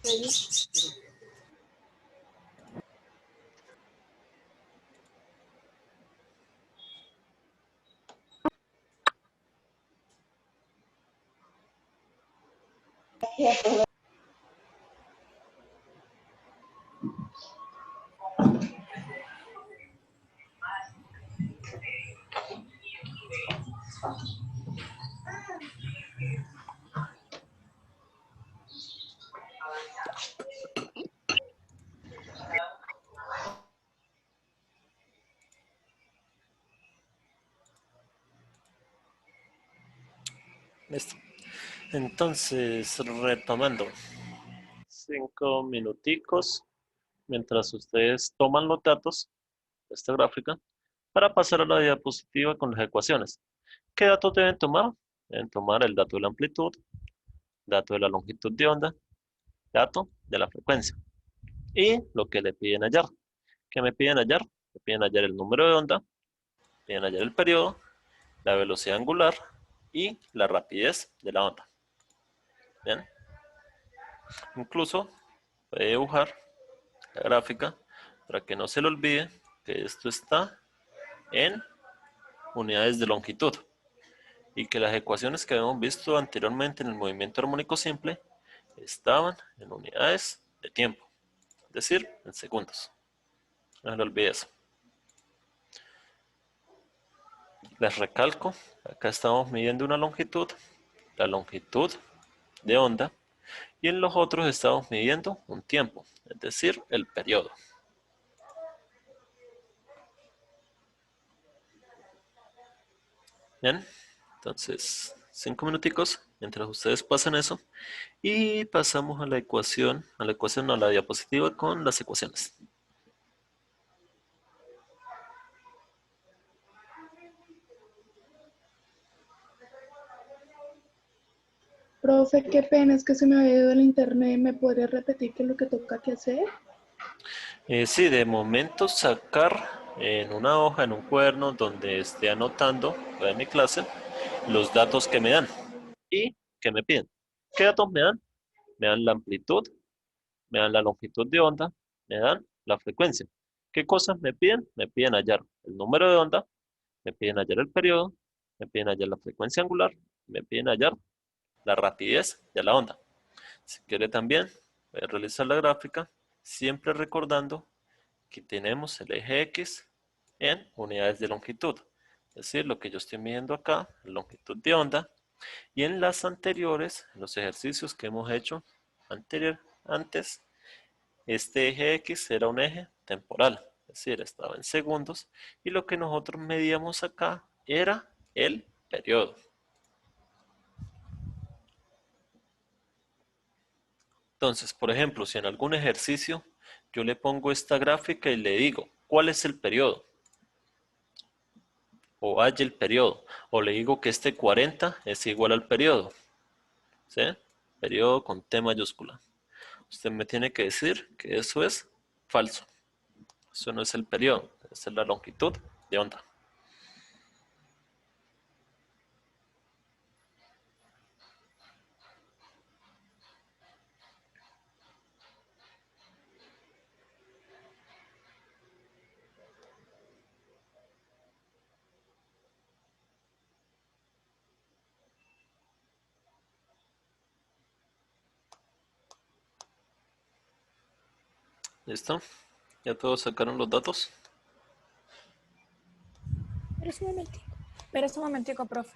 Listo. Entonces, retomando, 5 minuticos mientras ustedes toman los datos de esta gráfica para pasar a la diapositiva con las ecuaciones. ¿Qué datos deben tomar? Deben tomar el dato de la amplitud, dato de la longitud de onda, dato de la frecuencia y lo que le piden hallar. ¿Qué me piden hallar? Me piden hallar el número de onda, me piden hallar el periodo, la velocidad angular y la rapidez de la onda. ¿Bien? Incluso puede dibujar la gráfica para que no se le olvide que esto está en unidades de longitud y que las ecuaciones que habíamos visto anteriormente en el movimiento armónico simple estaban en unidades de tiempo, es decir, en segundos. No se le olvide eso. Les recalco, acá estamos midiendo una longitud, la longitud de onda, y en los otros estamos midiendo un tiempo, es decir, el periodo. Bien, entonces 5 minuticos mientras ustedes pasan eso y pasamos a la ecuación, no, a la diapositiva con las ecuaciones. Profe, qué pena, es que se me había ido el internet. ¿Me podría repetir qué es lo que toca que hacer? Sí, de momento sacar en una hoja, en un cuaderno donde esté anotando de mi clase los datos que me dan y que me piden. ¿Qué datos me dan? Me dan la amplitud, me dan la longitud de onda, me dan la frecuencia. ¿Qué cosas me piden? Me piden hallar el número de onda, me piden hallar el periodo, me piden hallar la frecuencia angular, me piden hallar la rapidez de la onda. Si quiere también, voy a realizar la gráfica, siempre recordando que tenemos el eje X en unidades de longitud. Es decir, lo que yo estoy midiendo acá, longitud de onda, y en las anteriores, en los ejercicios que hemos hecho antes, este eje X era un eje temporal, es decir, estaba en segundos, y lo que nosotros medíamos acá era el periodo. Entonces, por ejemplo, si en algún ejercicio yo le pongo esta gráfica y le digo, ¿cuál es el periodo? O haya el periodo, o le digo que este 40 es igual al periodo, ¿sí? Periodo con T mayúscula. Usted me tiene que decir que eso es falso. Eso no es el periodo, esa es la longitud de onda. ¿Listo? ¿Ya todos sacaron los datos? Espera un momentico, profe.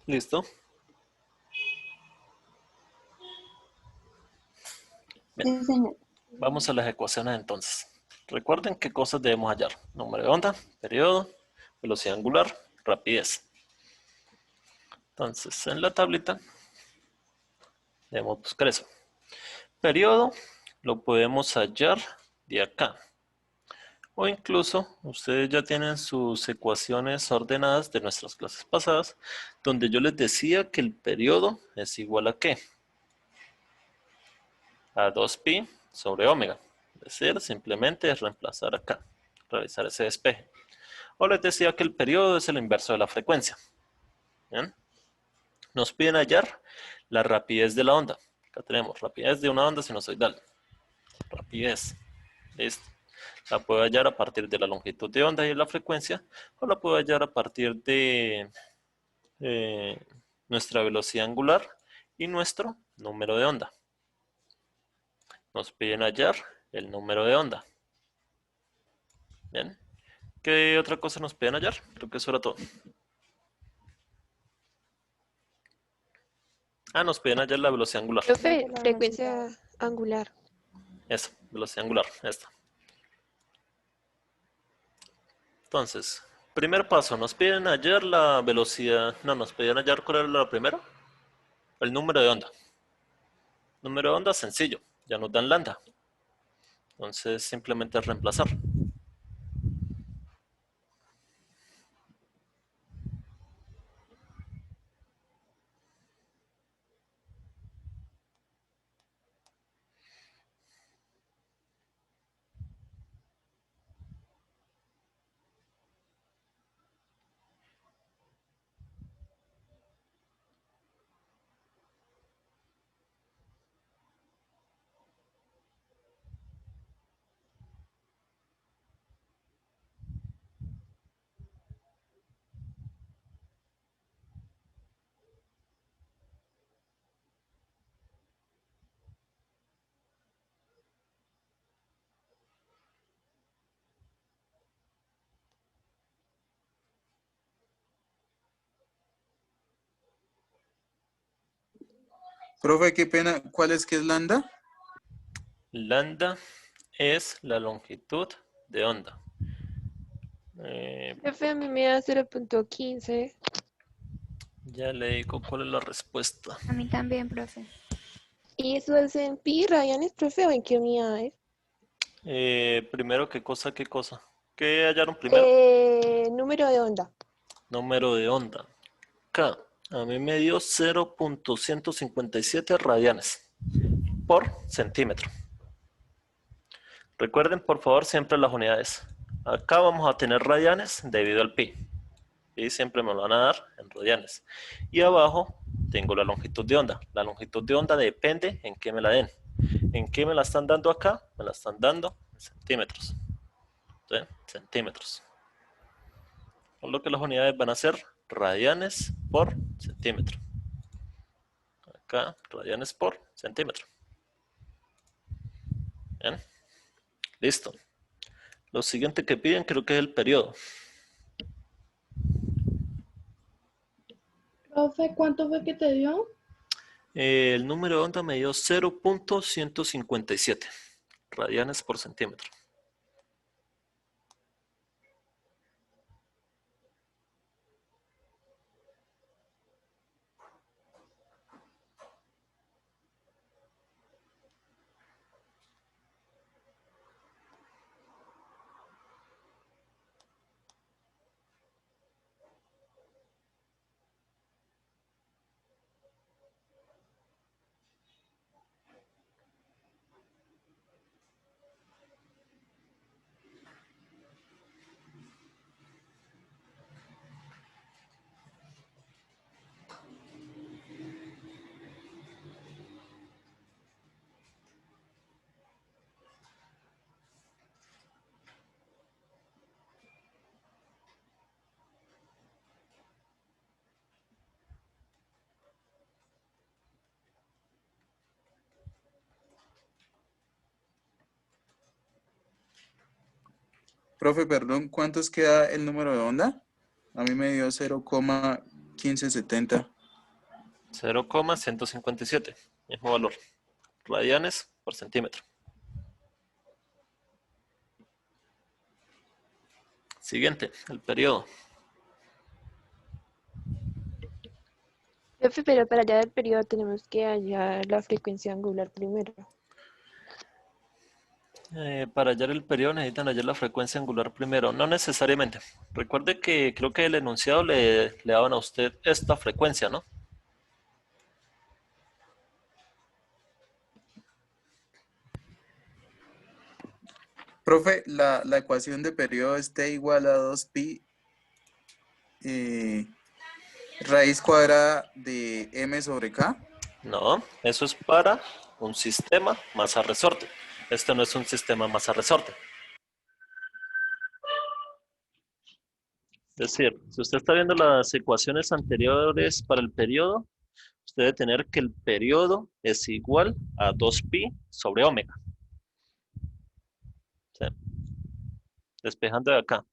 ¿Listo? Bien, Sí, señor. vamos a las ecuaciones entonces. Recuerden qué cosas debemos hallar. Número de onda, periodo, velocidad angular, rapidez. Entonces, en la tablita debemos buscar eso. Periodo lo podemos hallar de acá. O incluso ustedes ya tienen sus ecuaciones ordenadas de nuestras clases pasadas, donde yo les decía que el periodo es igual a ¿qué? A 2pi sobre omega. Es decir, simplemente es reemplazar acá, realizar ese despeje. O les decía que el periodo es el inverso de la frecuencia. ¿Bien? Nos piden hallar la rapidez de la onda. Acá tenemos rapidez de una onda sinusoidal. Rapidez. ¿Listo? La puedo hallar a partir de la longitud de onda y la frecuencia, o la puedo hallar a partir de nuestra velocidad angular y nuestro número de onda. Nos piden hallar el número de onda. Bien. ¿Qué otra cosa nos piden hallar? Creo que eso era todo. Ah, nos piden hallar la velocidad angular. Profe, La frecuencia angular. Eso, velocidad angular, esta. Entonces, primer paso, nos piden hallar la velocidad. No, nos piden hallar cuál era la primera. El número de onda. Número de onda sencillo, ya nos dan lambda. Entonces simplemente es reemplazar. Profe, qué pena. ¿Cuál es que es lambda? Lambda es la longitud de onda. Profe, a mí me da 0.15. Ya le digo cuál es la respuesta. A mí también, profe. ¿Y eso es en pi radianes, profe, o en qué unidades? Primero, ¿qué cosa? ¿Qué hallaron primero? Número de onda. Número de onda. K. A mí me dio 0.157 radianes por centímetro. Recuerden, por favor, siempre las unidades. Acá vamos a tener radianes debido al pi. Y siempre me lo van a dar en radianes. Y abajo tengo la longitud de onda. La longitud de onda depende en qué me la den. ¿En qué me la están dando acá? Me la están dando en centímetros. ¿Sí? Centímetros. Por lo que las unidades van a ser radianes por centímetro. Acá, radianes por centímetro. Bien. Listo. Lo siguiente que piden creo que es el periodo. Profe, ¿cuánto fue que te dio? El número de onda me dio 0.157 radianes por centímetro. Profe, perdón, ¿cuántos queda el número de onda? A mí me dio 0,1570. 0,157. Mismo valor. Radianes por centímetro. Siguiente, el periodo. Profe, pero para hallar el periodo tenemos que hallar la frecuencia angular primero. Para hallar el periodo necesitan hallar la frecuencia angular primero. No necesariamente. Recuerde que creo que el enunciado le daban a usted esta frecuencia, ¿no? Profe, la ecuación de periodo es T igual a 2pi raíz cuadrada de m sobre k. No, eso es para un sistema masa-resorte. Esto no es un sistema masa-resorte. Es decir, si usted está viendo las ecuaciones anteriores para el periodo, usted debe tener que el periodo es igual a 2pi sobre omega. ¿Sí? Despejando de acá.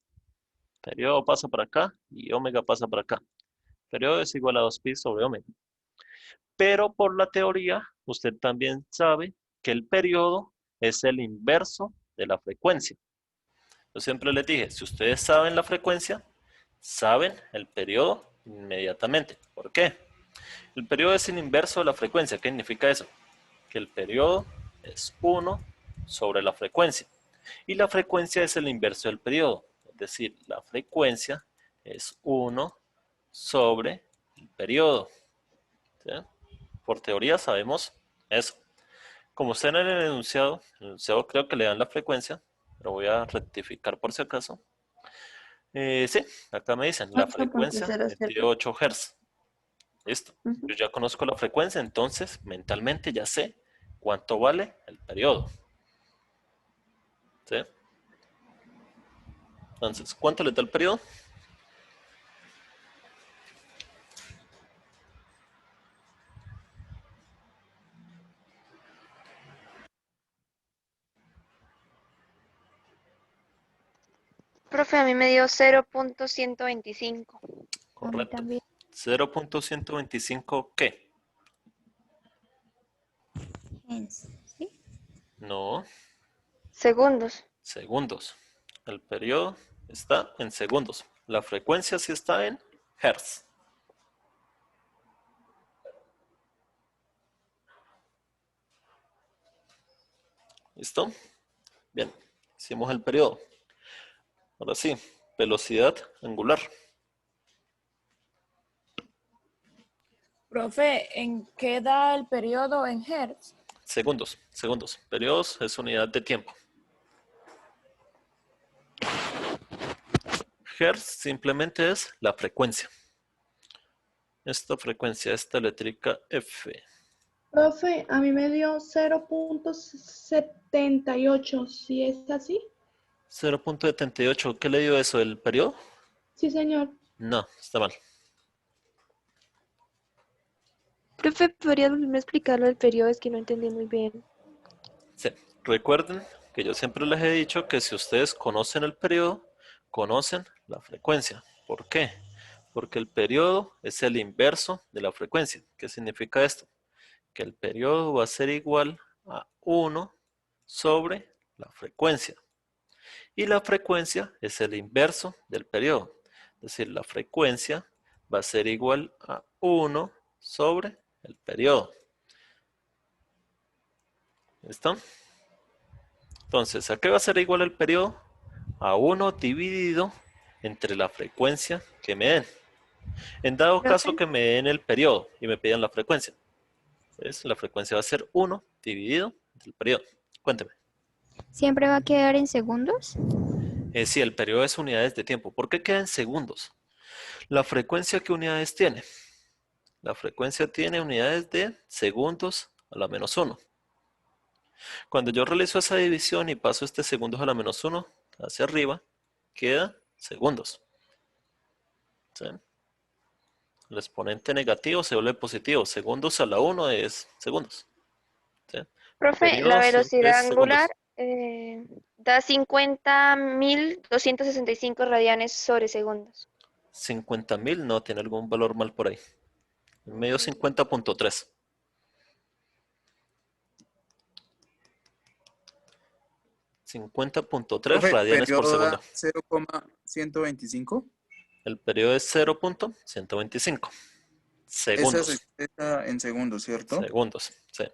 Periodo pasa por acá y omega pasa por acá. Periodo es igual a 2pi sobre omega. Pero por la teoría, usted también sabe que el periodo es el inverso de la frecuencia. Yo siempre les dije, si ustedes saben la frecuencia, saben el periodo inmediatamente. ¿Por qué? El periodo es el inverso de la frecuencia. ¿Qué significa eso? Que el periodo es 1 sobre la frecuencia. Y la frecuencia es el inverso del periodo. Es decir, la frecuencia es 1 sobre el periodo. ¿Sí? Por teoría sabemos eso. Como está en el enunciado creo que le dan la frecuencia, pero voy a rectificar por si acaso. Sí, acá me dicen la frecuencia es de 8.00. 8 Hz. Listo. Ujú. Yo ya conozco la frecuencia, entonces mentalmente ya sé cuánto vale el periodo. ¿Sí? Entonces, ¿cuánto le da el periodo? Profe, a mí me dio 0.125. A mí Correcto. también. 0.125 ¿qué? ¿Sí? No, Segundos. segundos. El periodo está en segundos. La frecuencia sí está en Hertz. ¿Listo? Bien, hicimos el periodo. Ahora sí, velocidad angular. Profe, ¿en qué da el periodo en Hertz? Segundos, segundos. Periodos es unidad de tiempo. Hertz simplemente es la frecuencia. Esta frecuencia, esta eléctrica F. Profe, a mí me dio 0.78. ¿Sí es así? 0.78, ¿qué le dio eso? ¿El periodo? Sí, señor. No, está mal. Profe, ¿podrías volverme a explicar lo del periodo? Es que no entendí muy bien. Sí. Recuerden que yo siempre les he dicho que si ustedes conocen el periodo, conocen la frecuencia. ¿Por qué? Porque el periodo es el inverso de la frecuencia. ¿Qué significa esto? Que el periodo va a ser igual a 1 sobre la frecuencia. Y la frecuencia es el inverso del periodo. Es decir, la frecuencia va a ser igual a 1 sobre el periodo. ¿Listo? Entonces, ¿a qué va a ser igual el periodo? A 1 dividido entre la frecuencia que me den. En dado caso Profe, que me den el periodo y me pidan la frecuencia, ¿ves? La frecuencia va a ser 1 dividido entre el periodo. Cuénteme. ¿Siempre va a quedar en segundos? Sí, el periodo es unidades de tiempo. ¿Por qué queda en segundos? La frecuencia, ¿qué unidades tiene? La frecuencia tiene unidades de segundos a la menos 1. Cuando yo realizo esa división y paso este segundos a la menos 1 hacia arriba, queda segundos. ¿Sí? El exponente negativo se vuelve positivo. Segundos a la 1 es segundos. ¿Sí? Profe, la Periodo siempre velocidad es angular segundos. da 50.265 radianes sobre segundos. 50.000 no tiene algún valor mal por ahí. Me dio 50.3. 50.3 Profe, radianes por periodo segundo. da 0,125. El periodo es 0.125 Esa se segundos. expresa en segundos, ¿cierto? Segundos, sí.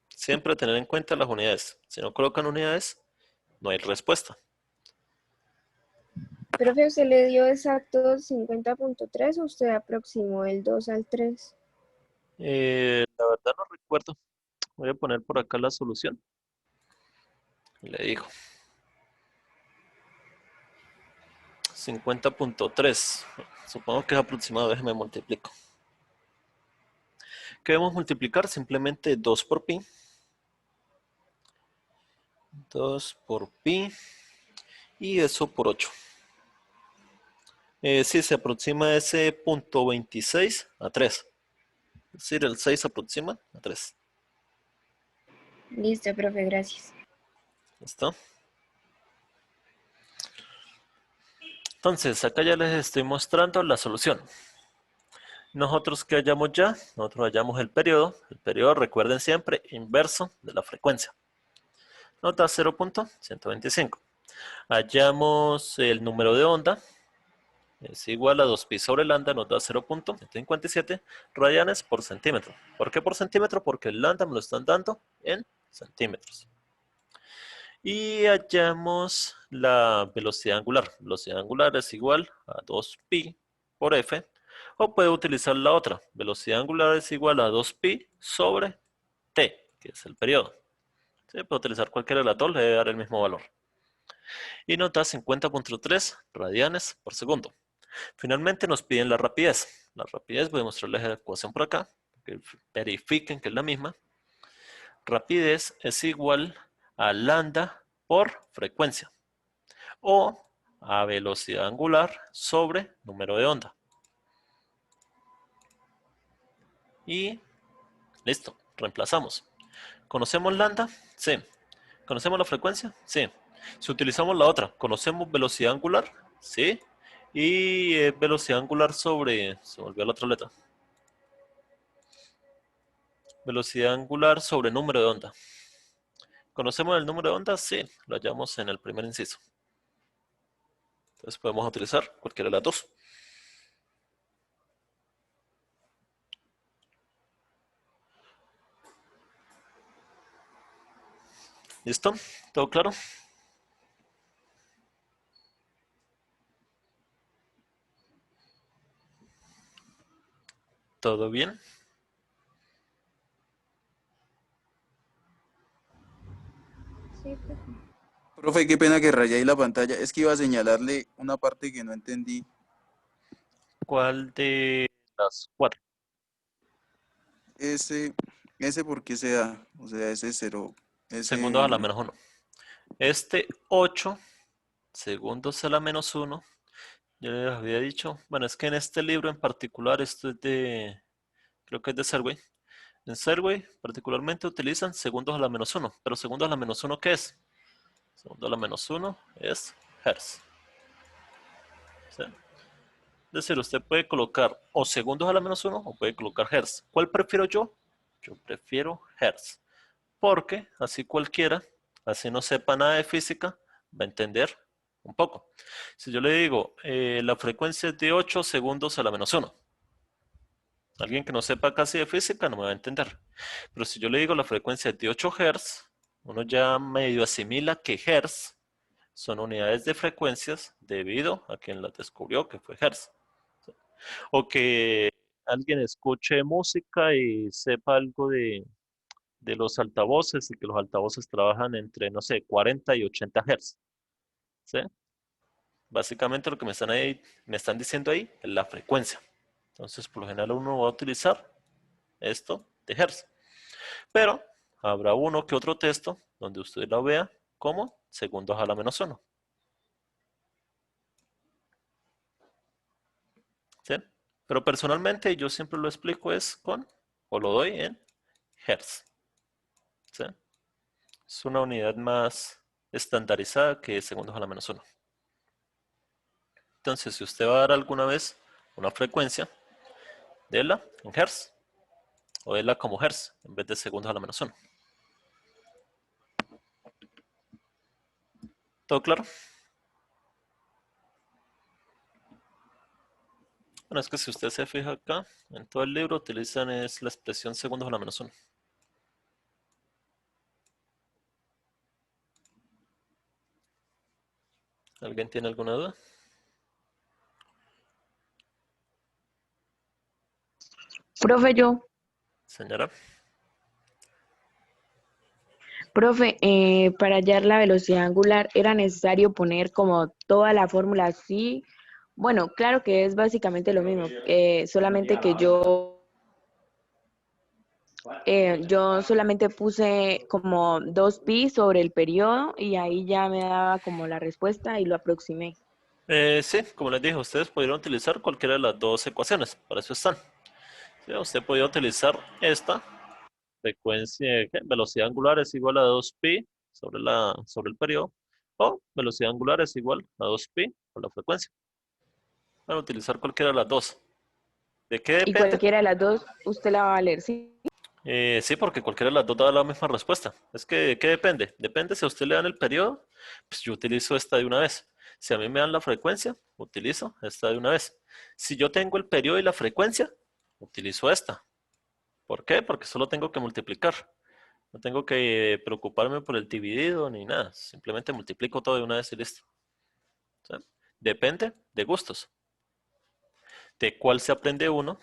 Siempre tener en cuenta las unidades. Si no colocan unidades, no hay respuesta. Profe, ¿usted le dio exacto 50.3 o usted aproximó el 2 al 3? La verdad no recuerdo. Voy a poner por acá la solución. Le digo. 50.3. Supongo que es aproximado. Déjeme multiplico. ¿Qué debemos multiplicar? Simplemente 2 por pi. 2 por pi. Y eso por 8. Sí, se aproxima ese punto 26 a 3. Es decir, el 6 se aproxima a 3. Listo, profe, gracias. ¿Listo? Entonces, acá ya les estoy mostrando la solución. Nosotros que hallamos ya, nosotros hallamos el periodo. El periodo, recuerden siempre, inverso de la frecuencia. Nos da 0.125. Hallamos el número de onda. Es igual a 2pi sobre lambda, nos da 0.157 radianes por centímetro. ¿Por qué por centímetro? Porque el lambda me lo están dando en centímetros. Y hallamos la velocidad angular. Velocidad angular es igual a 2pi por f. O puede utilizar la otra. Velocidad angular es igual a 2pi sobre t, que es el periodo. ¿Sí? Puede utilizar cualquier relator, le debe dar el mismo valor. Y nos da 50.3 radianes por segundo. Finalmente nos piden la rapidez. La rapidez, voy a mostrarles la ecuación por acá, que verifiquen que es la misma. Rapidez es igual a lambda por frecuencia o a velocidad angular sobre número de onda. Y listo, reemplazamos. ¿Conocemos lambda? Sí. ¿Conocemos la frecuencia? Sí. Si utilizamos la otra, ¿conocemos velocidad angular? Sí. Y velocidad angular sobre... Se volvió la otra letra. Velocidad angular sobre número de onda. ¿Conocemos el número de onda? Sí, lo hallamos en el primer inciso. Entonces podemos utilizar cualquiera de las dos. ¿Listo? ¿Todo claro? ¿Todo bien? Sí, profe. Profe, qué pena que rayé ahí la pantalla. Es que iba a señalarle una parte que no entendí. ¿Cuál de las cuatro? Ese por qué se da. O sea, ese cero. Segundos a la Ese. menos 1. Este 8 segundos a la menos 1. Yo les había dicho, bueno, es que en este libro en particular, esto es de, creo que es de Serway. En Serway particularmente utilizan segundos a la menos 1. Pero segundos a la menos 1, ¿qué es? Segundos a la menos 1 es hertz. ¿Sí? Es decir, usted puede colocar o segundos a la menos 1 o puede colocar hertz. ¿Cuál prefiero yo? Yo prefiero hertz. Porque así cualquiera, así no sepa nada de física, va a entender un poco. Si yo le digo, la frecuencia es de 8 segundos a la menos 1. Alguien que no sepa casi de física no me va a entender. Pero si yo le digo la frecuencia es de 8 Hz, uno ya medio asimila que Hz son unidades de frecuencias debido a quien las descubrió, que fue Hertz. O que alguien escuche música y sepa algo de los altavoces y que los altavoces trabajan entre, no sé, 40 y 80 Hz. ¿Sí? Básicamente lo que me están diciendo ahí es la frecuencia. Entonces, por lo general uno va a utilizar esto de Hertz. Pero habrá uno que otro texto donde usted lo vea como segundos a la menos 1. ¿Sí? Pero personalmente yo siempre lo explico es con, o lo doy en Hertz. ¿Sí? Es una unidad más estandarizada que segundos a la menos 1. Entonces, si usted va a dar alguna vez una frecuencia, déla en Hertz. o verla como hertz en vez de segundos a la menos 1. ¿Todo claro? Bueno, es que si usted se fija acá, en todo el libro utilizan es la expresión segundos a la menos 1. ¿Alguien tiene alguna duda? Profe, Señora. para hallar la velocidad angular era necesario poner como toda la fórmula así. Bueno, claro que es básicamente lo mismo, solamente que yo solamente puse como 2pi sobre el periodo y ahí ya me daba como la respuesta y lo aproximé. Sí, como les dije, ustedes pudieron utilizar cualquiera de las dos ecuaciones, para eso están. Sí, usted podía utilizar esta frecuencia, velocidad angular es igual a 2pi sobre el periodo, o velocidad angular es igual a 2pi por la frecuencia. Van a utilizar cualquiera de las dos. ¿De qué Y depende? cualquiera de las dos usted la va a valer, ¿sí? Sí, porque cualquiera de las dos da la misma respuesta. Es que, ¿de qué depende? Depende si a usted le dan el periodo, pues yo utilizo esta de una vez. Si a mí me dan la frecuencia, utilizo esta de una vez. Si yo tengo el periodo y la frecuencia, utilizo esta. ¿Por qué? Porque solo tengo que multiplicar. No tengo que preocuparme por el dividido ni nada. Simplemente multiplico todo de una vez y listo. ¿Sí? Depende de gustos. De cuál se aprende uno,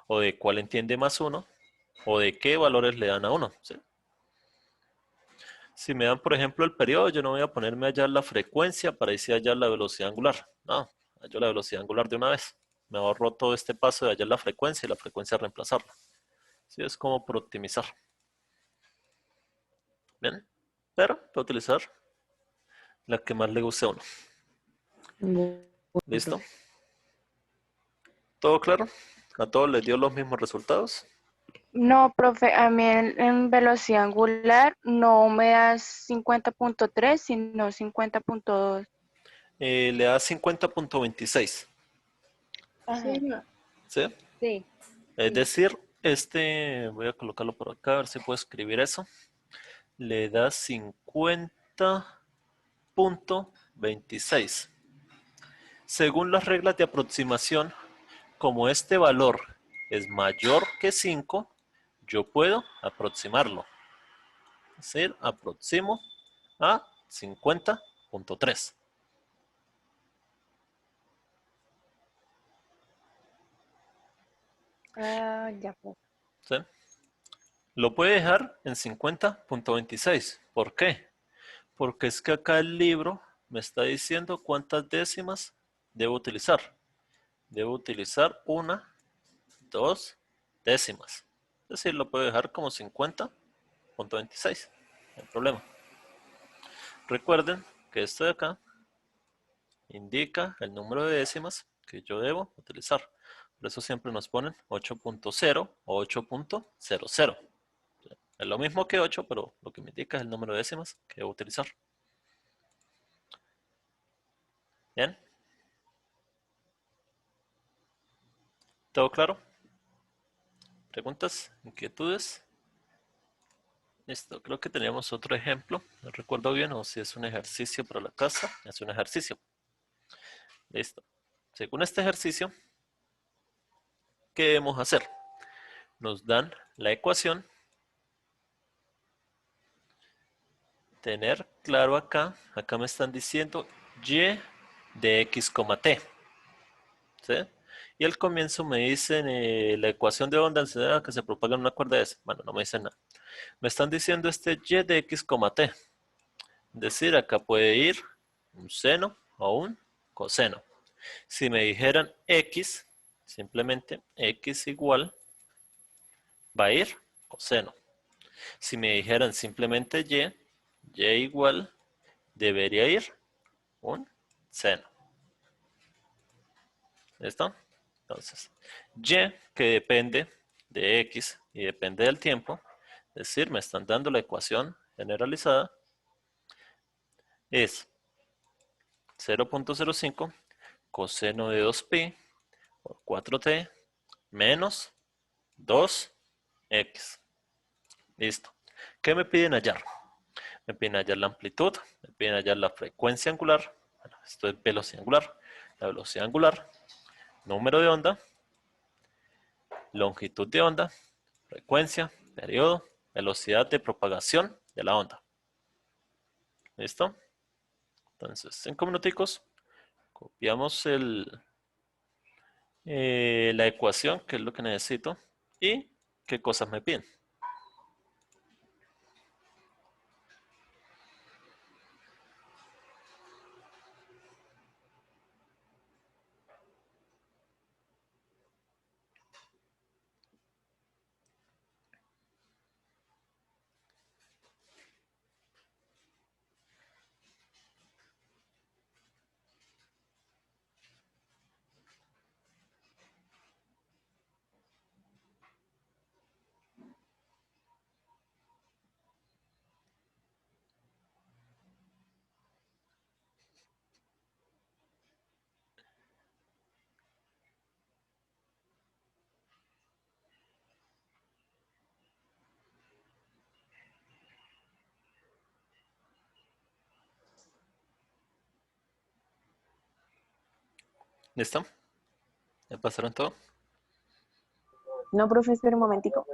o de cuál entiende más uno, o de qué valores le dan a uno. ¿Sí? Si me dan, por ejemplo, el periodo, yo no voy a ponerme a hallar la frecuencia para irse a hallar la velocidad angular. No, hallo la velocidad angular de una vez. Me ahorro todo este paso de hallar la frecuencia y la frecuencia reemplazarla. Sí, es como por optimizar. Bien, pero puedo utilizar la que más le guste a uno. Bueno, ¿Listo? profe. ¿Todo claro? ¿A todos les dio los mismos resultados? No, profe, a mí en velocidad angular no me da 50.3, sino 50.2. Le da 50.26. Sí, Ajá. señor. ¿Sí? Sí. Es decir, voy a colocarlo por acá, a ver si puedo escribir eso. Le da 50.26. Según las reglas de aproximación, como este valor es mayor que 5, yo puedo aproximarlo. Es decir, aproximo a 50.3. Ah, ya, profe. ¿Sí? Lo puede dejar en 50.26. ¿Por qué? Porque es que acá el libro me está diciendo cuántas décimas debo utilizar. Debo utilizar 1, 2 décimas. Es decir, lo puedo dejar como 50.26. No hay problema. Recuerden que esto de acá indica el número de décimas que yo debo utilizar. Por eso siempre nos ponen 8.0 o 8.00. Es lo mismo que 8, pero lo que me indica es el número de décimas que debo utilizar. ¿Bien? ¿Todo claro? ¿Preguntas? ¿Inquietudes? Listo, creo que teníamos otro ejemplo. No recuerdo bien o si es un ejercicio para la casa. Es un ejercicio. Listo. Según este ejercicio, ¿qué debemos hacer? Nos dan la ecuación. Tener claro acá me están diciendo y de x, t. ¿Sí? Y al comienzo me dicen la ecuación de onda que se propaga en una cuerda S. Bueno, no me dicen nada. Me están diciendo este y de x, t. Es decir, acá puede ir un seno o un coseno. Si me dijeran x, simplemente x igual va a ir coseno. Si me dijeran simplemente y igual debería ir un seno. ¿Listo? Entonces, y que depende de x y depende del tiempo, es decir, me están dando la ecuación generalizada, es 0.05 coseno de 2pi por 4t menos 2 X. Listo. ¿Qué me piden hallar? Me piden hallar la amplitud, me piden hallar la frecuencia angular, bueno, esto es velocidad angular, la velocidad angular, número de onda, longitud de onda, frecuencia, periodo, velocidad de propagación de la onda. ¿Listo? Entonces, 5 minuticos, copiamos la ecuación, que es lo que necesito, y qué cosas me piden. ¿Listo? ¿Ya pasaron todo? No, profe, espera un momentico.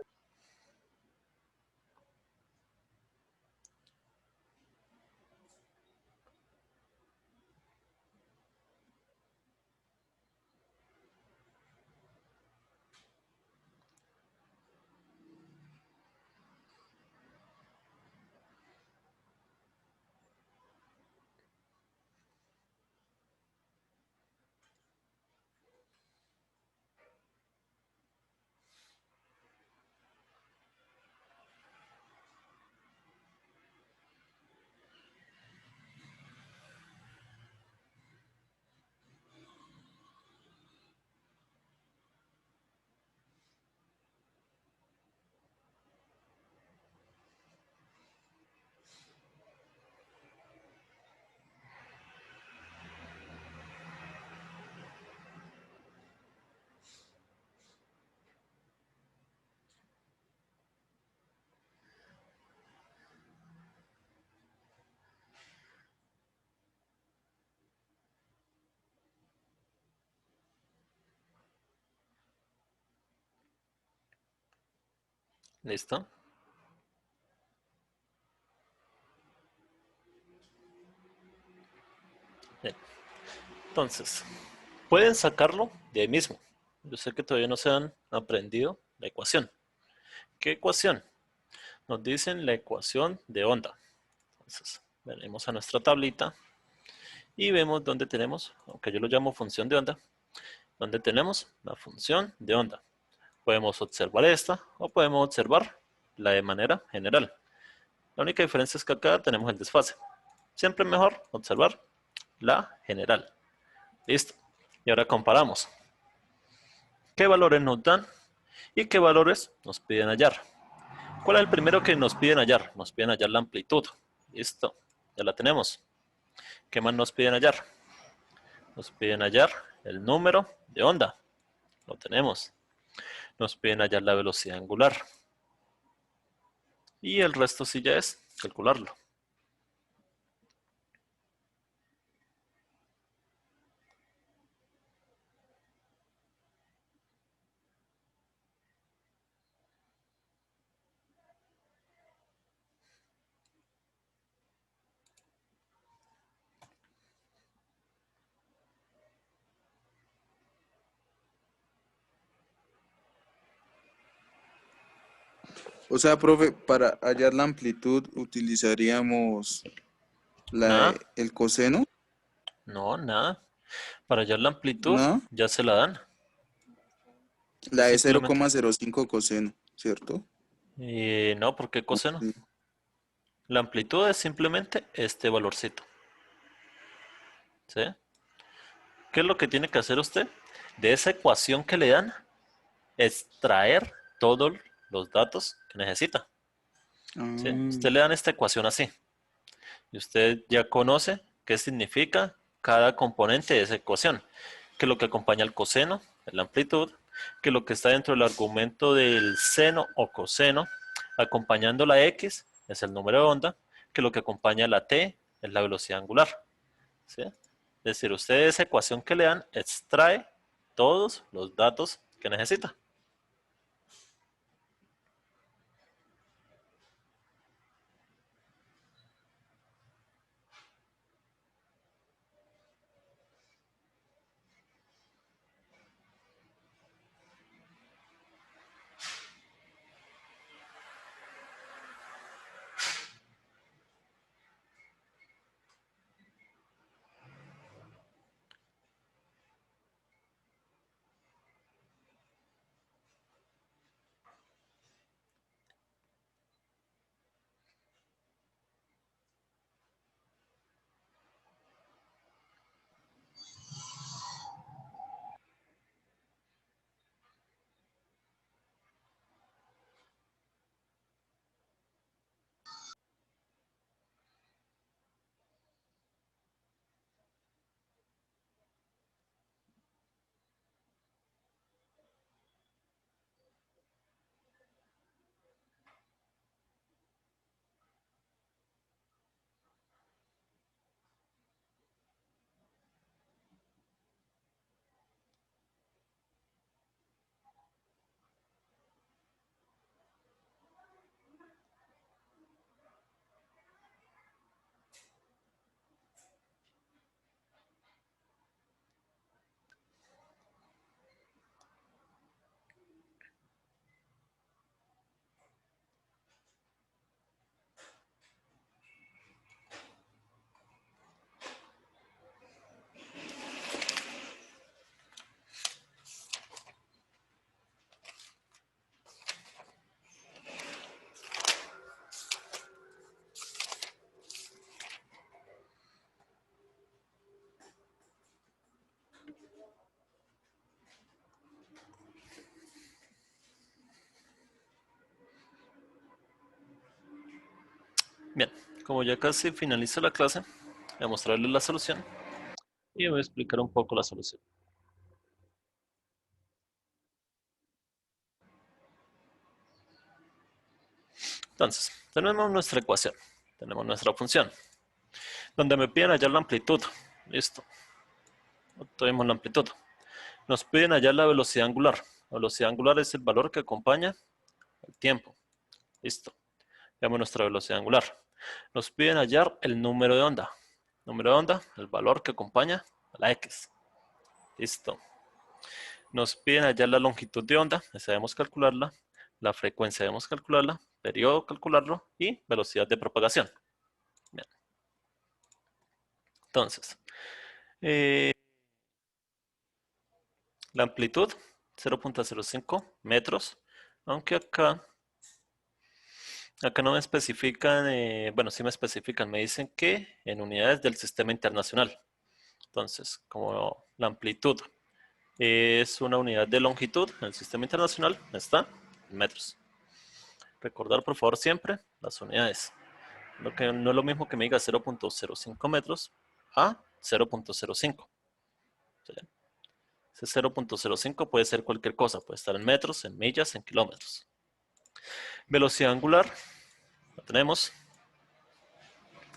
¿Listo? Bien. Entonces, pueden sacarlo de ahí mismo. Yo sé que todavía no se han aprendido la ecuación. ¿Qué ecuación? Nos dicen la ecuación de onda. Entonces, venimos a nuestra tablita y vemos dónde tenemos, aunque yo lo llamo función de onda, donde tenemos la función de onda. Podemos observar esta o podemos observar la de manera general. La única diferencia es que acá tenemos el desfase. Siempre es mejor observar la general. Listo. Y ahora comparamos. ¿Qué valores nos dan y qué valores nos piden hallar? ¿Cuál es el primero que nos piden hallar? Nos piden hallar la amplitud. Listo. Ya la tenemos. ¿Qué más nos piden hallar? Nos piden hallar el número de onda. Lo tenemos. Nos piden hallar la velocidad angular. Y el resto sí ya es calcularlo. O sea, profe, para hallar la amplitud utilizaríamos Nada. el coseno, No, nada. Para hallar la amplitud ¿no? ya se la dan. La de Simplemente. 0,05 coseno, ¿cierto? No, ¿por qué coseno? Sí. La amplitud es simplemente este valorcito. ¿Sí? ¿Qué es lo que tiene que hacer usted? De esa ecuación que le dan, extraer todos los datos que necesita. ¿Sí? Usted le dan esta ecuación así. Y usted ya conoce qué significa cada componente de esa ecuación. Que lo que acompaña al coseno es la amplitud. que lo que está dentro del argumento del seno o coseno, acompañando la x, es el número de onda, que lo que acompaña la t es la velocidad angular. ¿Sí? Es decir, usted de esa ecuación que le dan, extrae todos los datos que necesita. Bien, como ya casi finaliza la clase, voy a mostrarles la solución y voy a explicar un poco la solución. Entonces, tenemos nuestra ecuación, tenemos nuestra función, donde me piden hallar la amplitud. Listo. Obtuvimos la amplitud. Nos piden hallar la velocidad angular. La velocidad angular es el valor que acompaña el tiempo. Listo. Veamos nuestra velocidad angular. Nos piden hallar el número de onda. Número de onda, el valor que acompaña a la x. Listo. Nos piden hallar la longitud de onda, esa debemos calcularla. La frecuencia debemos calcularla. Periodo calcularlo y velocidad de propagación. Bien. Entonces, la amplitud 0.05 metros, aunque acá no me especifican, bueno, sí me especifican, me dicen que en unidades del sistema internacional. Entonces, como la amplitud es una unidad de longitud en el sistema internacional, está en metros. Recordar por favor siempre las unidades. Lo que no es lo mismo que me diga 0.05 metros a 0.05. ¿Sí? Ese 0.05 puede ser cualquier cosa, puede estar en metros, en millas, en kilómetros. Velocidad angular, la tenemos.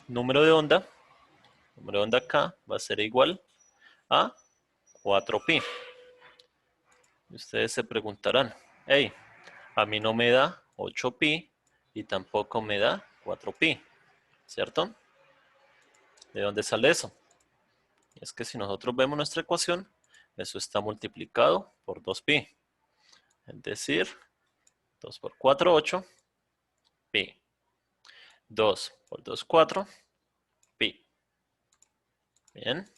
Número de onda acá va a ser igual a 4pi. Y ustedes se preguntarán, hey, a mí no me da 8pi y tampoco me da 4pi, ¿cierto? ¿De dónde sale eso? Es que si nosotros vemos nuestra ecuación, eso está multiplicado por 2pi. Es decir, 2 por 4, 8, pi. 2 por 2, 4, pi. Bien.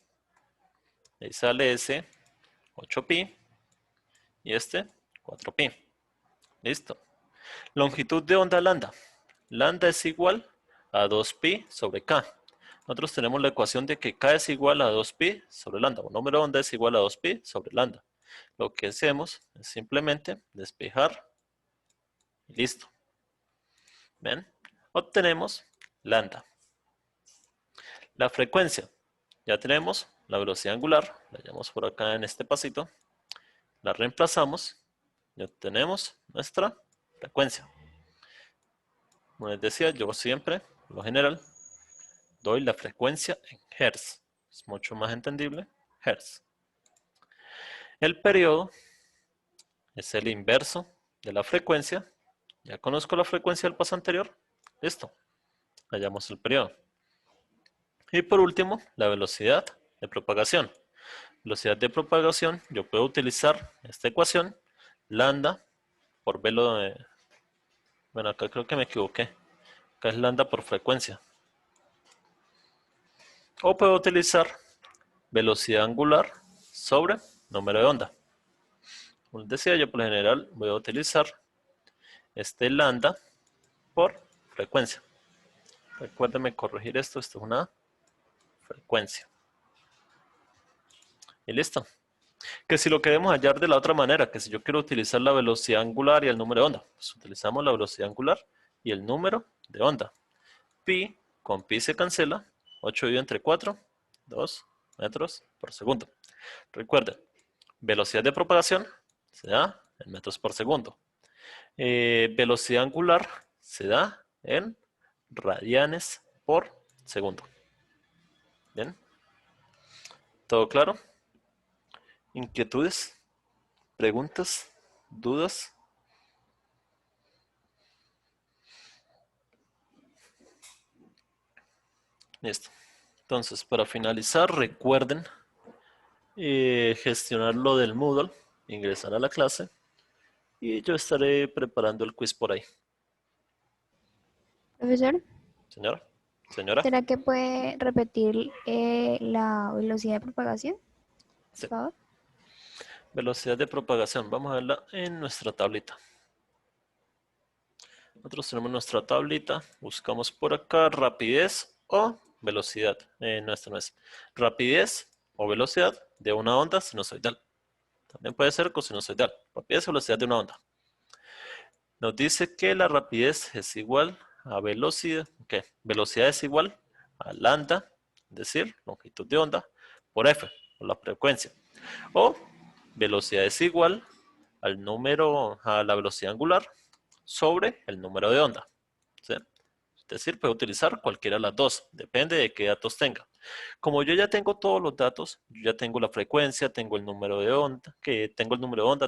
Ahí sale ese 8pi y este 4pi. Listo. Longitud de onda lambda. Lambda es igual a 2pi sobre k. Nosotros tenemos la ecuación de que k es igual a 2pi sobre lambda. O número de onda es igual a 2pi sobre lambda. Lo que hacemos es simplemente despejar y listo. ¿Ven? Obtenemos lambda. La frecuencia. Ya tenemos la velocidad angular. La llamamos por acá en este pasito. la reemplazamos y obtenemos nuestra frecuencia. Como les decía, yo siempre, por lo general, doy la frecuencia en hertz. Es mucho más entendible, hertz. El periodo es el inverso de la frecuencia. Ya conozco la frecuencia del paso anterior. Listo. Hallamos el periodo. Y por último, la velocidad de propagación. Velocidad de propagación, yo puedo utilizar esta ecuación, lambda por velo de... Bueno, acá creo que me equivoqué. Acá es lambda por frecuencia. O puedo utilizar velocidad angular sobre número de onda. Como les decía, yo por lo general voy a utilizar este lambda por frecuencia. Recuérdenme corregir esto es una frecuencia. Y listo. Que si lo queremos hallar de la otra manera, que si yo quiero utilizar la velocidad angular y el número de onda, pues utilizamos la velocidad angular y el número de onda. Pi con pi se cancela, 8 dividido entre 4, 2 metros por segundo. Recuerden, velocidad de propagación se da en metros por segundo. Velocidad angular se da en radianes por segundo. ¿Bien? ¿Todo claro? ¿Inquietudes? ¿Preguntas? ¿Dudas? Listo. Entonces, para finalizar, recuerden gestionar lo del Moodle, ingresar a la clase y yo estaré preparando el quiz por ahí. Profesor, Señora, señora. ¿será que puede repetir la velocidad de propagación? Por Sí. favor. Velocidad de propagación, vamos a verla en nuestra tablita. Nosotros tenemos nuestra tablita, buscamos por acá rapidez o velocidad. No, esto no es. Rapidez o velocidad de una onda sinusoidal. También puede ser cosinusoidal. Rapidez o velocidad de una onda. Nos dice que la rapidez es igual a velocidad. ¿Qué? Velocidad es igual a lambda, es decir, longitud de onda, por f, por la frecuencia. O velocidad es igual al número, a la velocidad angular sobre el número de onda. ¿Sí? Es decir, puede utilizar cualquiera de las dos, depende de qué datos tenga. Como yo ya tengo todos los datos, yo ya tengo la frecuencia, tengo el número de onda,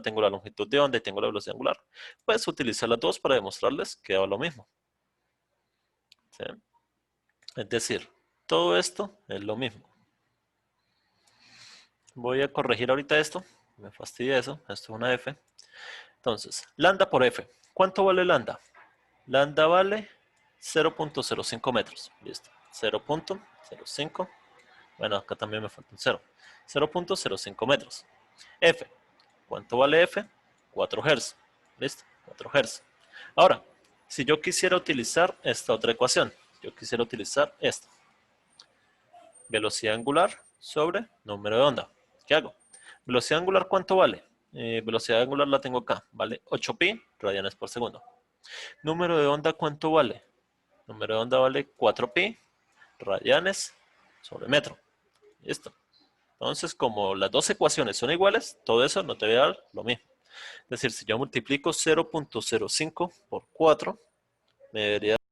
tengo la longitud de onda y tengo la velocidad angular, puedes utilizar las dos para demostrarles que da lo mismo. ¿Sí? Es decir, todo esto es lo mismo. Voy a corregir ahorita esto, me fastidia eso, esto es una F. Entonces, lambda por F. ¿Cuánto vale lambda? Lambda vale 0.05 metros. Listo. 0.05. Bueno, acá también me falta un 0. 0.05 metros. F. ¿Cuánto vale F? 4 Hz. Listo. 4 Hz. Ahora, si yo quisiera utilizar esta otra ecuación, yo quisiera utilizar esta. Velocidad angular sobre número de onda. ¿Qué hago? Velocidad angular, ¿cuánto vale? Velocidad angular la tengo acá. Vale 8pi radianes por segundo. Número de onda, ¿cuánto vale? Número de onda vale 4pi radianes sobre metro. Listo. Entonces, como las dos ecuaciones son iguales, todo eso no te va a dar lo mismo. Es decir, si yo multiplico 0.05 por 4, me debería